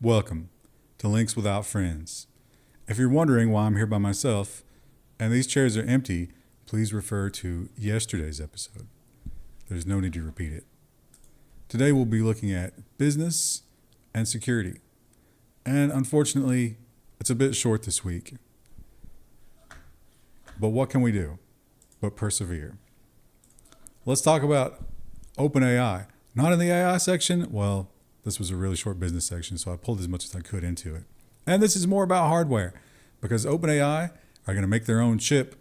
Welcome to Links Without Friends. If you're wondering why I'm here by myself and these chairs are empty, please refer to yesterday's episode. There's no need to repeat it. Today we'll be looking at business and security. And unfortunately, it's a bit short this week. But what can we do but persevere? Let's talk about OpenAI. Not in the AI section. Well, this was a really short business section, so I pulled as much as I could into it. And this is more about hardware, because OpenAI are going to make their own chip,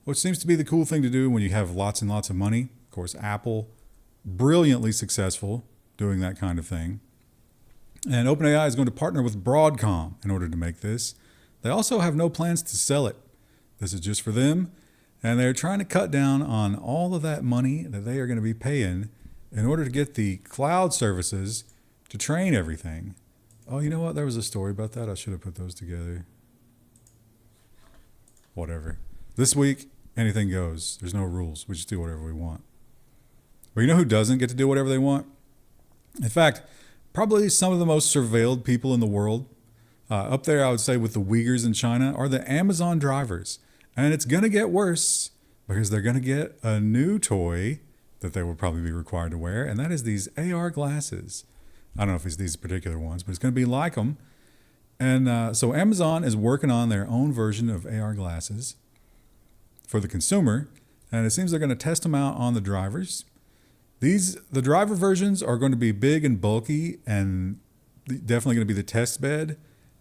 which seems to be the cool thing to do when you have lots and lots of money. Of course, Apple, brilliantly successful doing that kind of thing. And OpenAI is going to partner with Broadcom in order to make this. They also have no plans to sell it. This is just for them. And they're trying to cut down on all of that money that they are going to be paying in order to get the cloud services to train everything. Oh, you know what? There was a story about that. I should have put those together. Whatever. This week, anything goes. There's no rules. We just do whatever we want. But you know who doesn't get to do whatever they want? In fact, probably some of the most surveilled people in the world, up there I would say with the Uyghurs in China, are the Amazon drivers. And it's going to get worse because they're going to get a new toy that they will probably be required to wear, and that is these AR glasses. I don't know if it's these particular ones, but it's going to be like them. And so Amazon is working on their own version of AR glasses for the consumer, and it seems they're going to test them out on the drivers. The driver versions are going to be big and bulky and definitely going to be the test bed.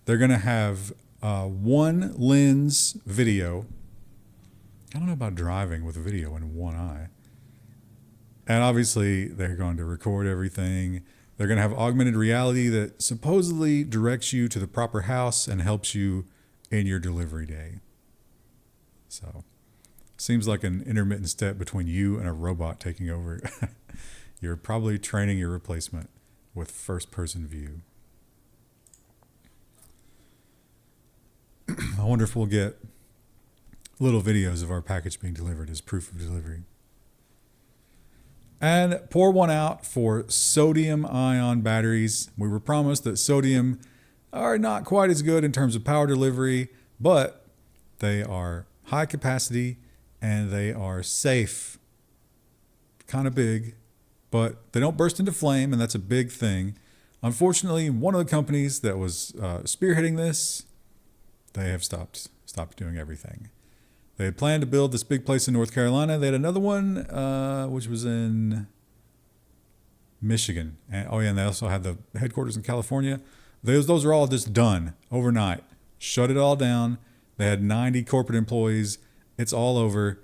They're going to have one lens video. I don't know about driving with a video in one eye. And obviously, they're going to record everything. They're going to have augmented reality that supposedly directs you to the proper house and helps you in your delivery day. So, seems like an intermittent step between you and a robot taking over. You're probably training your replacement with first-person view. I wonder if we'll get little videos of our package being delivered as proof of delivery. And pour one out for sodium-ion batteries. We were promised that sodium are not quite as good in terms of power delivery, but they are high capacity and they are safe. Kind of big, but they don't burst into flame, and that's a big thing. Unfortunately, one of the companies that was spearheading this, they have stopped doing everything. They had planned to build this big place in North Carolina. They had another one, which was in Michigan. And they also had the headquarters in California. Those are all just done overnight. Shut it all down. They had 90 corporate employees. It's all over.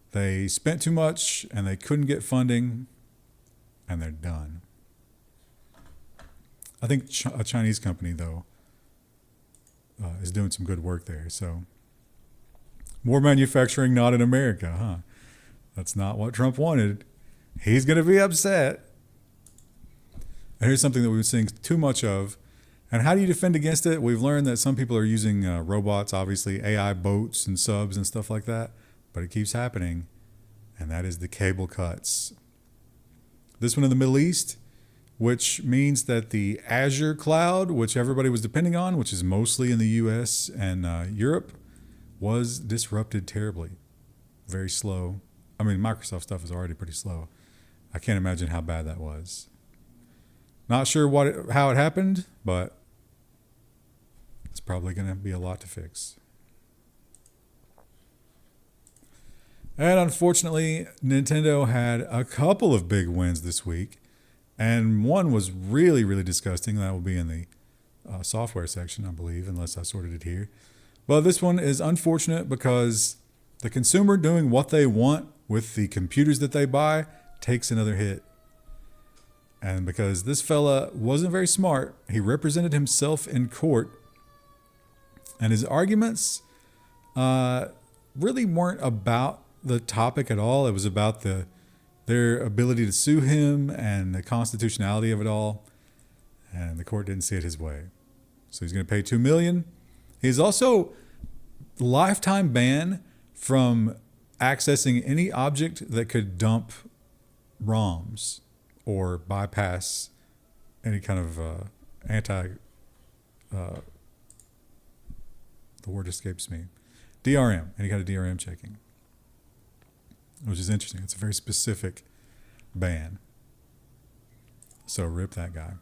They spent too much, and they couldn't get funding, and they're done. I think a Chinese company, though, is doing some good work there. So more manufacturing not in America, huh? That's not what Trump wanted. He's going to be upset. And here's something that we've been seeing too much of. And how do you defend against it? We've learned that some people are using robots, obviously, AI boats and subs and stuff like that. But it keeps happening. And that is the cable cuts. This one in the Middle East, which means that the Azure cloud, which everybody was depending on, which is mostly in the US and Europe, was disrupted terribly. Very slow. I mean, Microsoft stuff is already pretty slow. I can't imagine how bad that was. Not sure how it happened, but it's probably going to be a lot to fix. And unfortunately, Nintendo had a couple of big wins this week. And one was really, really disgusting. That will be in the software section, I believe, unless I sorted it here. But this one is unfortunate because the consumer doing what they want with the computers that they buy takes another hit. And because this fella wasn't very smart, he represented himself in court. And his arguments really weren't about the topic at all. It was about their ability to sue him and the constitutionality of it all. And the court didn't see it his way. So he's going to pay $2 million. He's also lifetime ban from accessing any object that could dump ROMs or bypass any kind of the word escapes me. DRM, any kind of DRM checking, which is interesting. It's a very specific ban. So rip that guy.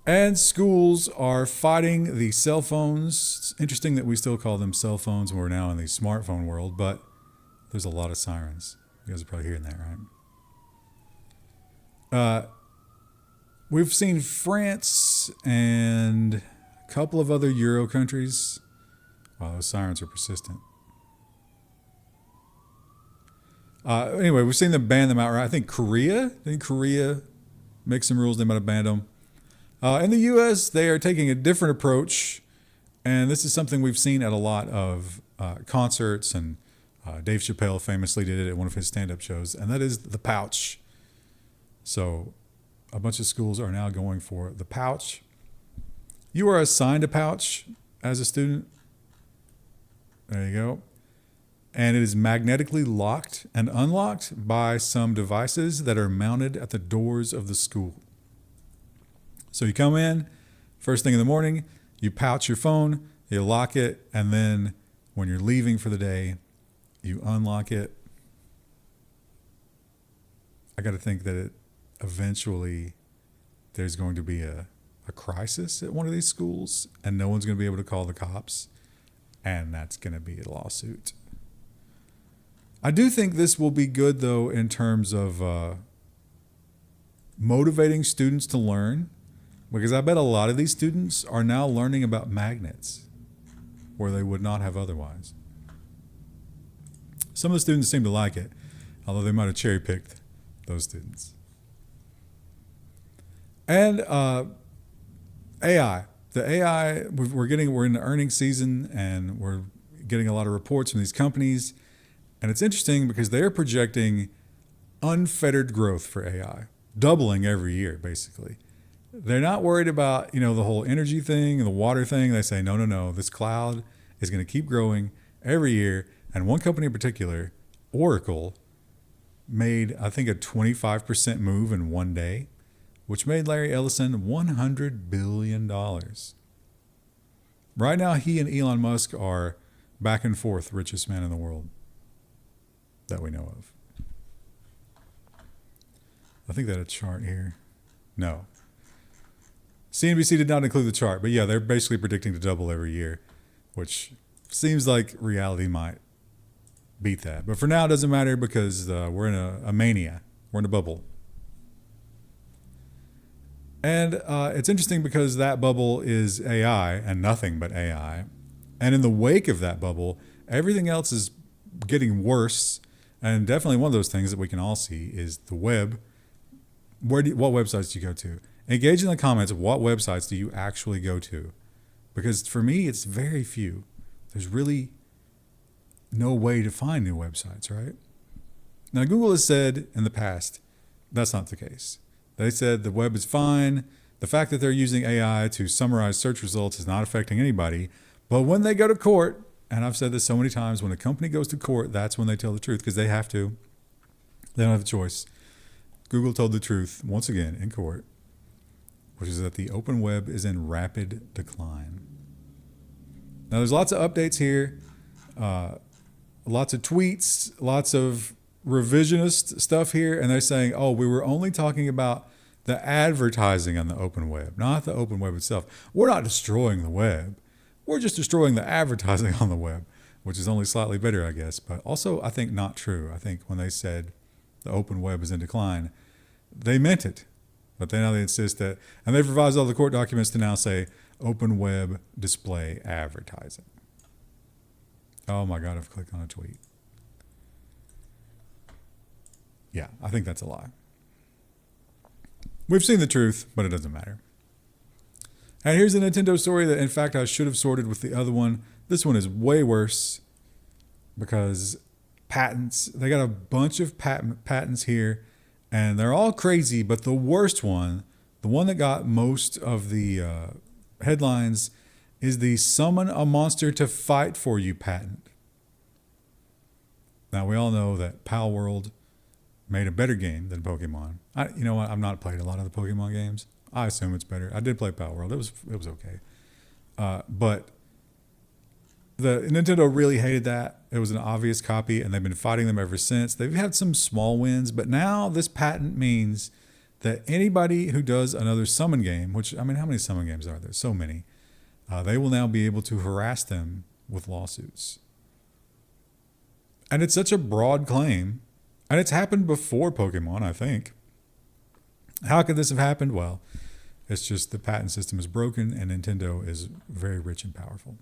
And schools are fighting the cell phones. It's interesting that we still call them cell phones when we're now in the smartphone world, but there's a lot of sirens. You guys are probably hearing that, right? We've seen France and a couple of other Euro countries. Wow, those sirens are persistent. Anyway, we've seen them ban them outright. I think Korea makes some rules. They might have banned them. In the U.S., they are taking a different approach, and this is something we've seen at a lot of concerts, and Dave Chappelle famously did it at one of his stand-up shows, and that is the pouch. So a bunch of schools are now going for the pouch. You are assigned a pouch as a student. There you go. And it is magnetically locked and unlocked by some devices that are mounted at the doors of the school. So you come in, first thing in the morning, you pouch your phone, you lock it, and then when you're leaving for the day, you unlock it. I got to think that it eventually there's going to be a crisis at one of these schools, and no one's going to be able to call the cops, and that's going to be a lawsuit. I do think this will be good, though, in terms of motivating students to learn, because I bet a lot of these students are now learning about magnets where they would not have otherwise. Some of the students seem to like it, although they might have cherry-picked those students. And AI. The AI, we're in the earnings season, and we're getting a lot of reports from these companies. And it's interesting because they're projecting unfettered growth for AI, doubling every year, basically. They're not worried about, the whole energy thing and the water thing. They say, no, this cloud is going to keep growing every year. And one company in particular, Oracle, made, I think, a 25% move in one day, which made Larry Ellison $100 billion. Right now, he and Elon Musk are back and forth richest man in the world that we know of. I think that a chart here. No. CNBC did not include the chart, but yeah, they're basically predicting to double every year, which seems like reality might beat that. But for now, it doesn't matter because we're in a mania. We're in a bubble. And it's interesting because that bubble is AI and nothing but AI. And in the wake of that bubble, everything else is getting worse. And definitely one of those things that we can all see is the web. What websites do you go to? Engage in the comments of what websites do you actually go to? Because for me, it's very few. There's really no way to find new websites, right? Now, Google has said in the past, that's not the case. They said the web is fine. The fact that they're using AI to summarize search results is not affecting anybody. But when they go to court, and I've said this so many times, when a company goes to court, that's when they tell the truth because they have to. They don't have a choice. Google told the truth once again in court, which is that the open web is in rapid decline. Now, there's lots of updates here, lots of tweets, lots of revisionist stuff here, and they're saying, we were only talking about the advertising on the open web, not the open web itself. We're not destroying the web. We're just destroying the advertising on the web, which is only slightly better, I guess, but also I think not true. I think when they said the open web is in decline, they meant it. But now they insist that, and they've revised all the court documents to now say open web display advertising. Oh my God, I've clicked on a tweet. Yeah, I think that's a lie. We've seen the truth, but it doesn't matter. And here's a Nintendo story that, in fact, I should have sorted with the other one. This one is way worse because patents, they got a bunch of patents here. And they're all crazy, but the worst one, the one that got most of the headlines, is the summon a monster to fight for you patent. Now, we all know that Pal World made a better game than Pokemon. You know what? I've not played a lot of the Pokemon games. I assume it's better. I did play Power World. It was okay. But the Nintendo really hated that. It was an obvious copy, and they've been fighting them ever since. They've had some small wins, but now this patent means that anybody who does another summon game, which, I mean, how many summon games are there? So many. They will now be able to harass them with lawsuits. And it's such a broad claim, and it's happened before Pokemon, I think. How could this have happened? Well, it's just the patent system is broken, and Nintendo is very rich and powerful.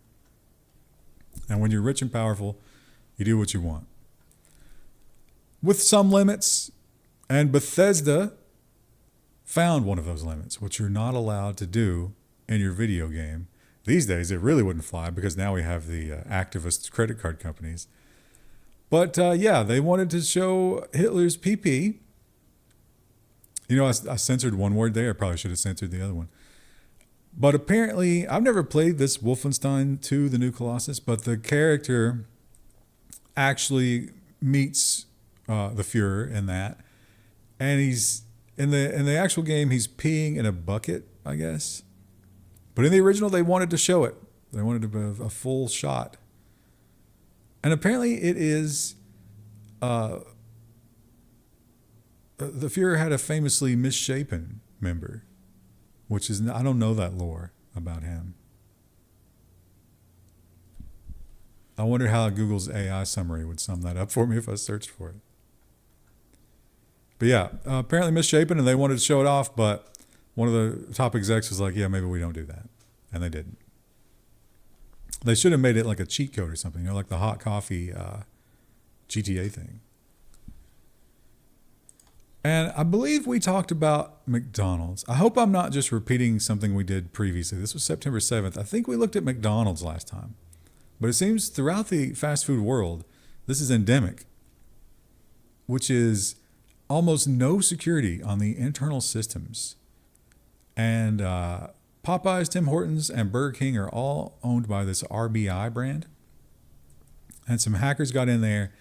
And when you're rich and powerful, you do what you want. With some limits, and Bethesda found one of those limits, which you're not allowed to do in your video game. These days, it really wouldn't fly because now we have the activist credit card companies. But yeah, they wanted to show Hitler's PP. You know, I censored one word there. I probably should have censored the other one. But apparently, I've never played this Wolfenstein 2, the new Colossus, but the character actually meets the Fuhrer in that. And he's in the actual game, he's peeing in a bucket, I guess. But in the original, they wanted to show it. They wanted to have a full shot. And apparently it is... the Fuhrer had a famously misshapen member, which is... I don't know that lore about him. I wonder how Google's AI summary would sum that up for me if I searched for it. But yeah, apparently misshapen, and they wanted to show it off, but one of the top execs was like, yeah, maybe we don't do that. And they didn't. They should have made it like a cheat code or something, you know, like the hot coffee GTA thing. And I believe we talked about McDonald's. I hope I'm not just repeating something we did previously. This was September 7th. I think we looked at McDonald's last time. But it seems throughout the fast food world, this is endemic, which is almost no security on the internal systems. And Popeyes, Tim Hortons, and Burger King are all owned by this RBI brand. And some hackers got in there.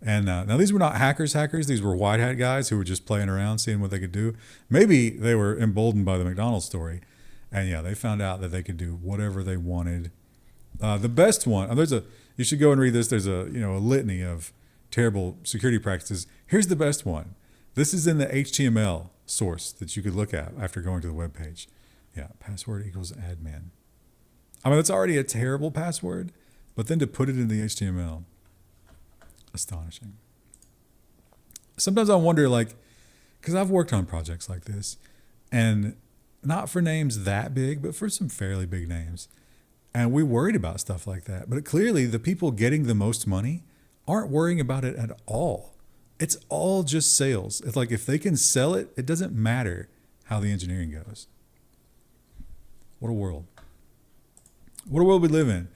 And now these were not hackers. These were white hat guys who were just playing around, seeing what they could do. Maybe they were emboldened by the McDonald's story. And yeah, they found out that they could do whatever they wanted. The best one, you should go and read this. There's a litany of terrible security practices. Here's the best one. This is in the HTML source that you could look at after going to the web page. Yeah, password equals admin. I mean, that's already a terrible password, but then to put it in the HTML, astonishing. Sometimes I wonder, because I've worked on projects like this, and not for names that big, but for some fairly big names. And we worried about stuff like that. But clearly, the people getting the most money aren't worrying about it at all. It's all just sales. It's like if they can sell it, it doesn't matter how the engineering goes. What a world. What a world we live in.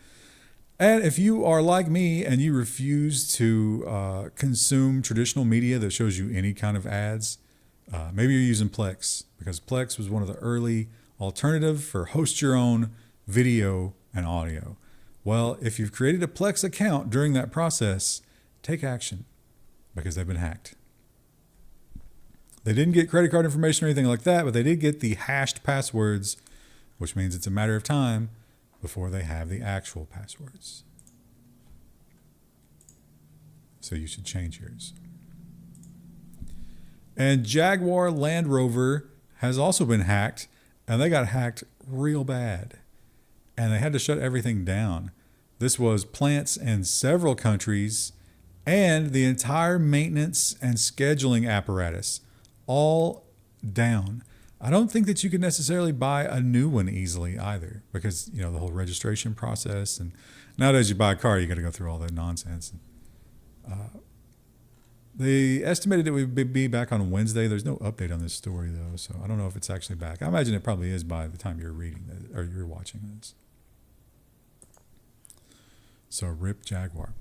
And if you are like me and you refuse to consume traditional media that shows you any kind of ads, maybe you're using Plex, because Plex was one of the early alternatives for host your own video and audio. Well, if you've created a Plex account during that process, take action, because they've been hacked. They didn't get credit card information or anything like that, but they did get the hashed passwords, which means it's a matter of time before they have the actual passwords. So you should change yours. And Jaguar Land Rover has also been hacked, and they got hacked real bad. And they had to shut everything down. This was plants in several countries and the entire maintenance and scheduling apparatus all down. I don't think that you could necessarily buy a new one easily either, because, the whole registration process, and nowadays you buy a car, you got to go through all that nonsense. They estimated it would be back on Wednesday. There's no update on this story though, so I don't know if it's actually back. I imagine it probably is by the time you're reading this, or you're watching this. So rip Jaguar.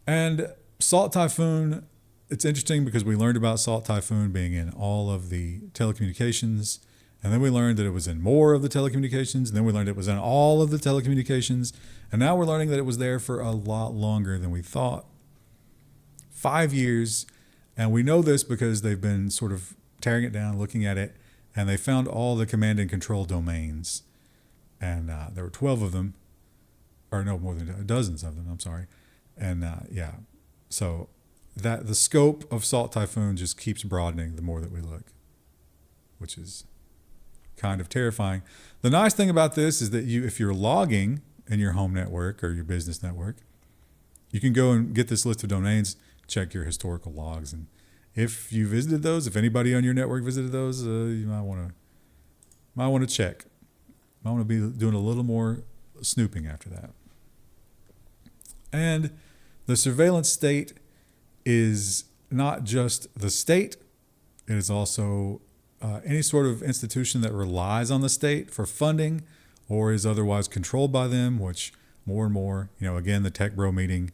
And Salt Typhoon, it's interesting because we learned about Salt Typhoon being in all of the telecommunications, and then we learned that it was in more of the telecommunications, and then we learned it was in all of the telecommunications, and now we're learning that it was there for a lot longer than we thought. 5 years, and we know this because they've been sort of tearing it down, looking at it, and they found all the command and control domains. And there were 12 of them, or no, more than dozens of them, I'm sorry. And yeah, so that the scope of Salt Typhoon just keeps broadening the more that we look, which is kind of terrifying. The nice thing about this is that if you're logging in your home network or your business network, you can go and get this list of domains, check your historical logs, and if you visited those, if anybody on your network visited those, you might want to check. Might want to be doing a little more snooping after that. And the surveillance state is not just the state; it is also any sort of institution that relies on the state for funding or is otherwise controlled by them, which more and more, again, the tech bro meeting,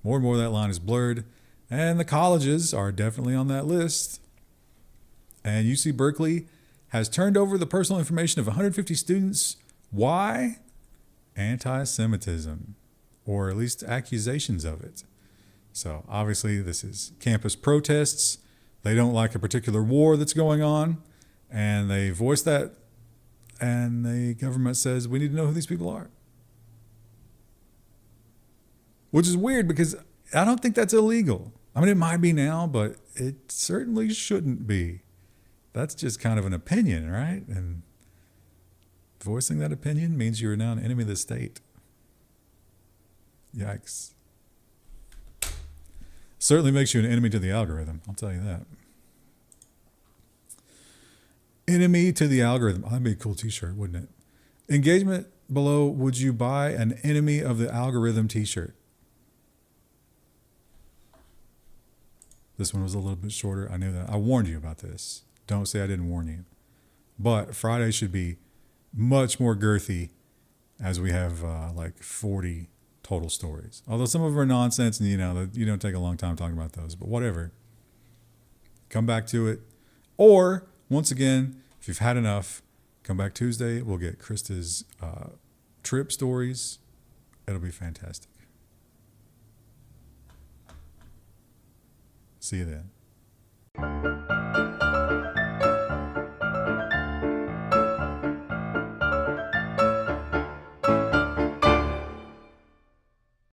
more and more that line is blurred. And the colleges are definitely on that list. And UC Berkeley has turned over the personal information of 150 students. Why? Anti-Semitism, or at least accusations of it. So obviously this is campus protests. They don't like a particular war that's going on, and they voice that, and the government says, we need to know who these people are. Which is weird because I don't think that's illegal. I mean, it might be now, but it certainly shouldn't be. That's just kind of an opinion, right? And voicing that opinion means you're now an enemy of the state. Yikes. Certainly makes you an enemy to the algorithm, I'll tell you that. Enemy to the algorithm. That'd be a cool t-shirt, wouldn't it? Engagement below, would you buy an enemy of the algorithm t-shirt? This one was a little bit shorter. I knew that. I warned you about this. Don't say I didn't warn you. But Friday should be much more girthy, as we have like 40 total stories. Although some of them are nonsense, and you don't take a long time talking about those. But whatever. Come back to it. Or, once again, if you've had enough, come back Tuesday. We'll get Krista's trip stories. It'll be fantastic. See you then.